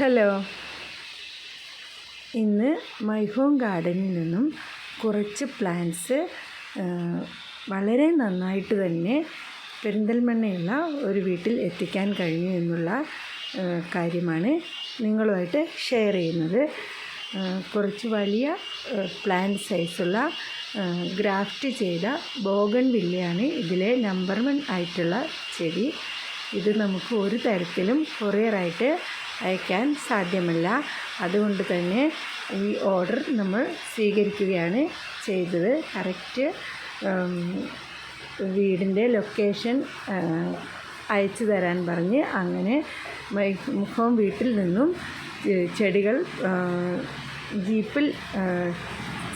Hello, ഇന്ന് my home ഗാർഡനിൽ നിന്നും കുറച്ച് പ്ലാന്റ്സ് വളരെ നന്നായിട്ട് തന്നെ പെരിന്തൽമണ്ണയുള്ള ഒരു വീട്ടിൽ എത്തിക്കാൻ കഴിഞ്ഞു എന്നുള്ള കാര്യമാണ് നിങ്ങളുമായിട്ട് ഷെയർ ചെയ്യുന്നത്. കുറച്ച് വലിയ പ്ലാന്റ് സൈസുള്ള ഗ്രാഫ്റ്റ് ചെയ്ത ബോഗൺവില്ലയാണ് ഇതിലെ നമ്പർ 1 ആയിട്ടുള്ള ചെടി. ഇത് നമുക്ക് ഒരു തരത്തിലും കൊറിയറായിട്ട് അയക്കാൻ സാധ്യമല്ല. അതുകൊണ്ട് തന്നെ ഈ ഓർഡർ നമ്മൾ സ്വീകരിക്കുകയാണ് ചെയ്തത്. കറക്റ്റ് വീടിൻ്റെ ലൊക്കേഷൻ അയച്ചു തരാൻ പറഞ്ഞ് അങ്ങനെ ഹോം വീട്ടിൽ നിന്നും ചെടികൾ ജീപ്പിൽ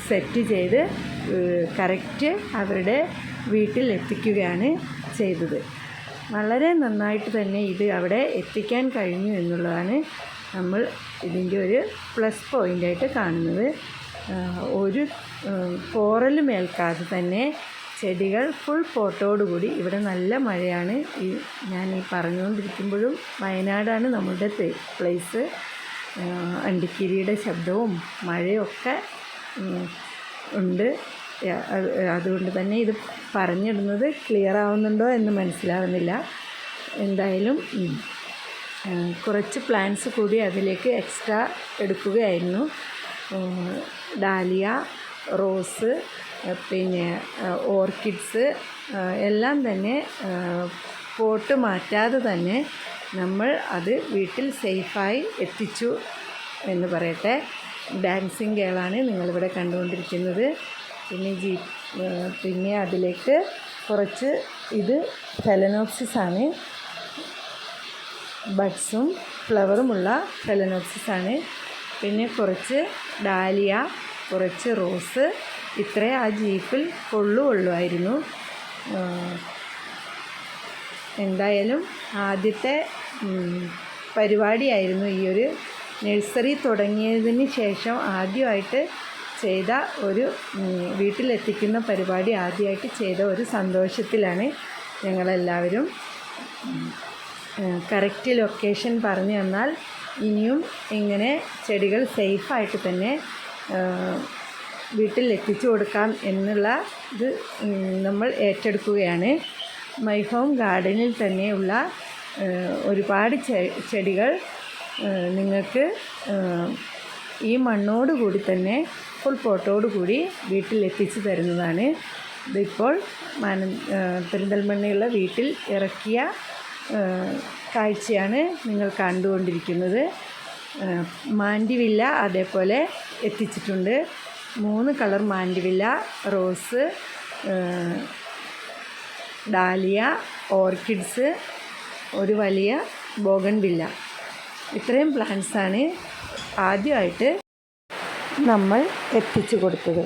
സെറ്റ് ചെയ്ത് കറക്റ്റ് അവരുടെ വീട്ടിൽ എത്തിക്കുകയാണ് ചെയ്തത്. വളരെ നന്നായിട്ട് തന്നെ ഇത് അവിടെ എത്തിക്കാൻ കഴിഞ്ഞു എന്നുള്ളതാണ് നമ്മൾ ഇതിൻ്റെ ഒരു പ്ലസ് പോയിൻ്റായിട്ട് കാണുന്നത്. ഒരു പോറലും ഏൽക്കാതെ തന്നെ ചെടികൾ ഫുൾ പോട്ടോടുകൂടി, ഇവിടെ നല്ല മഴയാണ്. ഞാൻ പറഞ്ഞുകൊണ്ടിരിക്കുമ്പോഴും വയനാടാണ് നമ്മളുടെ പ്ലേസ്. അണ്ടിക്കിരിയുടെ ശബ്ദവും മഴയൊക്കെ ഉണ്ട്. അതുകൊണ്ട് തന്നെ ഇത് പറഞ്ഞിടുന്നത് ക്ലിയർ ആവുന്നുണ്ടോ എന്ന് മനസ്സിലാവുന്നില്ല. എന്തായാലും കുറച്ച് പ്ലാന്റ്സ് കൂടി അതിലേക്ക് എക്സ്ട്രാ എടുക്കുകയായിരുന്നു. ഡാലിയ, റോസ്, പിന്നെ ഓർക്കിഡ്സ് എല്ലാം തന്നെ പോട്ട് മാറ്റാതെ തന്നെ നമ്മൾ അത് വീട്ടിൽ സേഫായി എത്തിച്ചു എന്ന് പറയട്ടെ. ഡാൻസിങ് ഗേളാണ് നിങ്ങളിവിടെ കണ്ടുകൊണ്ടിരിക്കുന്നത്. പിന്നെ അതിലേക്ക് കുറച്ച് ഇത് ഫെലനോപ്സിസ് ആണ്, ബഡ്സും ഫ്ലവറുമുള്ള ഫെലനോപ്സിസ് ആണ്. പിന്നെ കുറച്ച് ഡാലിയ, കുറച്ച് റോസ്, ഇത്രേ ആ ജീപ്പിൽ കൊള്ളുമായിരുന്നു. എന്തായാലും ആദ്യത്തെ പരിപാടിയായിരുന്നു ഈ ഒരു നഴ്സറി തുടങ്ങിയതിന് ശേഷം ആദ്യമായിട്ട് ചെയ്ത ഒരു വീട്ടിലെത്തിക്കുന്ന പരിപാടി. ആദ്യമായിട്ട് ചെയ്ത ഒരു സന്തോഷത്തിലാണ് ഞങ്ങളെല്ലാവരും. കറക്റ്റ് ലൊക്കേഷൻ പറഞ്ഞു തന്നാൽ ഇനിയും ഇങ്ങനെ ചെടികൾ സേഫായിട്ട് തന്നെ വീട്ടിൽ എത്തിച്ചു കൊടുക്കാം എന്നുള്ള ഇത് നമ്മൾ ഏറ്റെടുക്കുകയാണ്. മൈ ഹോം ഗാർഡനിൽ തന്നെയുള്ള ഒരുപാട് ചെടികൾ നിങ്ങൾക്ക് ഈ മണ്ണോട് കൂടി തന്നെ ഫുൾ പോട്ടോട് കൂടി വീട്ടിൽ എത്തിച്ചു തരുന്നതാണ്. ഇതിപ്പോൾ പെരിന്തൽമണ്ണയുള്ള വീട്ടിൽ ഇറക്കിയ കാഴ്ചയാണ് നിങ്ങൾ കണ്ടുകൊണ്ടിരിക്കുന്നത്. മാൻഡിവില്ല അതേപോലെ എത്തിച്ചിട്ടുണ്ട്. 3 colour mandevilla, rose, dahlia, orchids, ഒരു വലിയ ബോഗൺവില്ല. ഇത്രയും പ്ലാന്റ്സാണ് ആദ്യമായിട്ട് നമ്മൾ എത്തിച്ചു കൊടുത്തത്.